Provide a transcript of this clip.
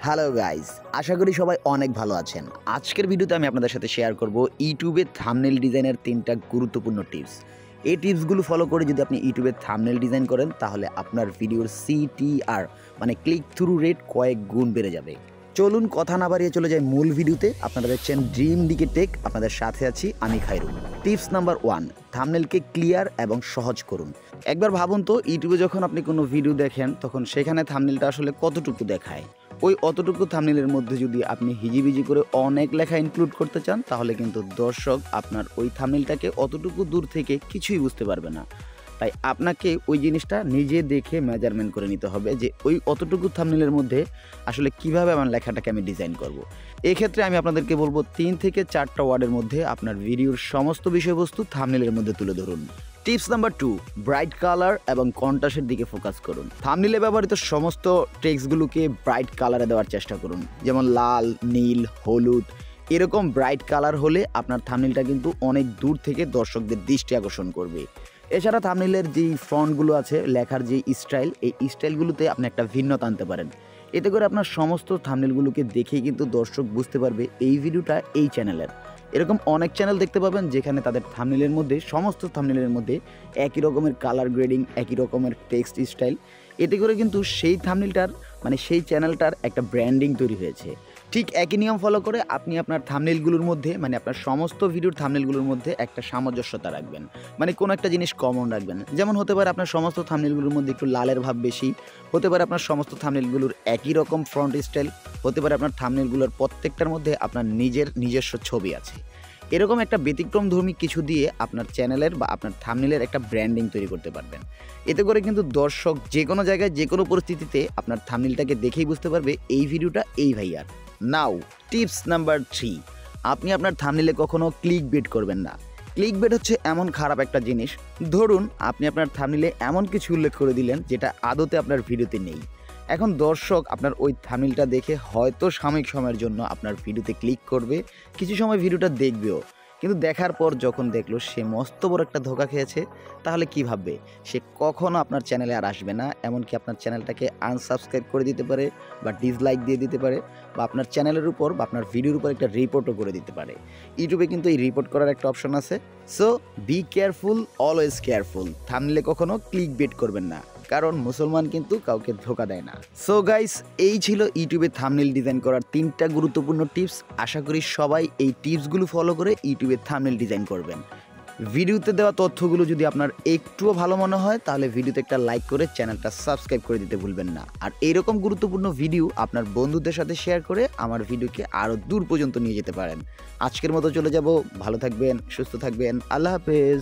Hello guys, আশা করি সবাই অনেক ভালো আছেন। আজকের ভিডিওতে আমি আপনাদের সাথে শেয়ার করব ইউটিউবে থাম্বনেল ডিজাইনের 3টা গুরুত্বপূর্ণ টিপস। এই টিপসগুলো ফলো করে যদি আপনি ইউটিউবে থাম্বনেল ডিজাইন করেন তাহলে আপনার ভিডিওর CTR মানে ক্লিক থ্রু রেট কয়েক গুণ বেড়ে যাবে। চলুন কথা না বাড়িয়ে চলে যাই মূল ভিডিওতে। আপনারা দেখছেন ড্রিম ডিকে টেক, আপনাদের সাথে আছি আমি খায়রুল। টিপস নাম্বার 1, থাম্বনেলকে ক্লিয়ার এবং সহজ করুন। একবার ভাবুন তো, ইউটিউবে যখন আপনি কোনো ভিডিও দেখেন তখন সেখানে থাম্বনেলটা আসলে কতটুকু দেখায়। ওই অতটুকু থাম্বনেলের মধ্যে যদি আপনি হিজিবিজি করে অনেক লেখা ইনক্লুড করতে চান তাহলে কিন্তু দর্শক আপনার ওই থাম্বনেলটাকে অতটুকু দূর থেকে কিছুই বুঝতে পারবে না। তাই আপনাকে ওই জিনিসটা নিজে দেখে মেজারমেন্ট করে নিতে হবে যে ওই অতটুকু থাম্বনেলের মধ্যে আসলে কিভাবে আমার লেখাটাকে আমি ডিজাইন করব। এক্ষেত্রে আমি আপনাদেরকে বলবো 3 থেকে 4টা ওয়ার্ডের মধ্যে আপনার ভিডিওর সমস্ত বিষয়বস্তু থাম্বনেলের মধ্যে তুলে ধরুন। টিপস নাম্বার 2, ব্রাইট কালার এবং কন্ট্রাস্টের দিকে ফোকাস করুন। থাম্বনেলে ব্যবহৃত সমস্ত টেক্সটগুলোকে ব্রাইট কালারে দেওয়ার চেষ্টা করুন, যেমন লাল, নীল, হলুদ। এরকম ব্রাইট কালার হলে আপনার থাম্বনেলটা কিন্তু অনেক দূর থেকে দর্শকদের দৃষ্টি আকর্ষণ করবে। এছাড়া থাম্বনেলের যেই ফন্টগুলো আছে, লেখার যে স্টাইল, এই স্টাইলগুলোতে আপনি একটা ভিন্নতা আনতে পারেন। এতে করে আপনার সমস্ত থাম্বনেলগুলোকে দেখেই কিন্তু দর্শক বুঝতে পারবে এই ভিডিওটা এই চ্যানেলের। এরকম অনেক চ্যানেল দেখতে পাবেন যেখানে তাদের থাম্বনেলের মধ্যে, সমস্ত থাম্বনেলের মধ্যে একই রকমের কালার গ্রেডিং, একই রকমের টেক্সট স্টাইল। এতে করে কিন্তু সেই থাম্বনেলটার মানে সেই চ্যানেলটার একটা ব্র্যান্ডিং তৈরি হয়েছে। ঠিক একই নিয়ম ফলো করে আপনি আপনার থাম্বনেলগুলোর মধ্যে মানে আপনার সমস্ত ভিডিওর থাম্বনেলগুলোর মধ্যে একটা সামঞ্জস্যতা রাখবেন। মানে কোনো একটা জিনিস কমন রাখবেন। যেমন হতে পারে আপনার সমস্ত থাম্বনেলগুলোর মধ্যে একটু লালের ভাব বেশি, হতে পারে আপনার সমস্ত থাম্বনেলগুলোর একই রকম ফ্রন্ট স্টাইল, হতে পারে আপনার থাম্বনেলগুলোর প্রত্যেকটার মধ্যে আপনার নিজস্ব ছবি আছে। এরকম একটা ব্যতিক্রমধর্মী কিছু দিয়ে আপনার চ্যানেলের বা আপনার থাম্বনেলের একটা ব্র্যান্ডিং তৈরি করতে পারবেন। এতে করে কিন্তু দর্শক যে কোনো জায়গায় যে কোনো পরিস্থিতিতে আপনার থাম্বনেলটাকে দেখেই বুঝতে পারবে এই ভিডিওটা এই ভাইয়ার। নাও টিপস নাম্বার 3, আপনি আপনার থাম্বনেলে কখনো ক্লিক বেট করবেন না। ক্লিক বেট হচ্ছে এমন খারাপ একটা জিনিস। ধরুন আপনি আপনার থাম্বনেলে এমন কিছু উল্লেখ করে দিলেন যেটা আদতে আপনার ভিডিওতে নেই। এখন দর্শক আপনার ওই থাম্বনেলটা দেখে হয়তো সাময়িক সময়ের জন্য আপনার ভিডিওতে ক্লিক করবে, কিছু সময় ভিডিওটা দেখবেও, কিন্তু দেখার পর যখন দেখলো সে মস্ত বড় একটা ধোঁকা খেয়েছে, তাহলে কি ভাববে? সে কখনো আপনার চ্যানেলে আর আসবে না। এমনকি আপনার চ্যানেলটাকে আনসাবস্ক্রাইব করে দিতে পারে বা ডিসলাইক দিয়ে দিতে পারে বা আপনার চ্যানেলের উপর বা আপনার ভিডিওর উপর একটা রিপোর্টও করে দিতে পারে। ইউটিউবে কিন্তু এই রিপোর্ট করার একটা অপশন আছে। So be careful, always careful. থাম্বনেলে কখনো ক্লিক বেট করবেন না, কারণ মুসলমান কিন্তু কাউকে ধোঁকা দেয় না। সো গাইস, এই ছিল ইউটিউবে থাম্বনেল ডিজাইন করার 3টা গুরুত্বপূর্ণ টিপস। আশা করি সবাই এই টিপসগুলো ফলো করে ইউটিউবে থাম্বনেল ডিজাইন করবেন। ভিডিওতে দেওয়া তথ্যগুলো যদি আপনার একটুও ভালো মনে হয় তাহলে ভিডিওতে একটা লাইক করে চ্যানেলটা সাবস্ক্রাইব করে দিতে ভুলবেন না। আর এইরকম গুরুত্বপূর্ণ ভিডিও আপনার বন্ধুদের সাথে শেয়ার করে আমার ভিডিওকে আরও দূর পর্যন্ত নিয়ে যেতে পারেন। আজকের মতো চলে যাব। ভালো থাকবেন, সুস্থ থাকবেন। আল্লাহ হাফেজ।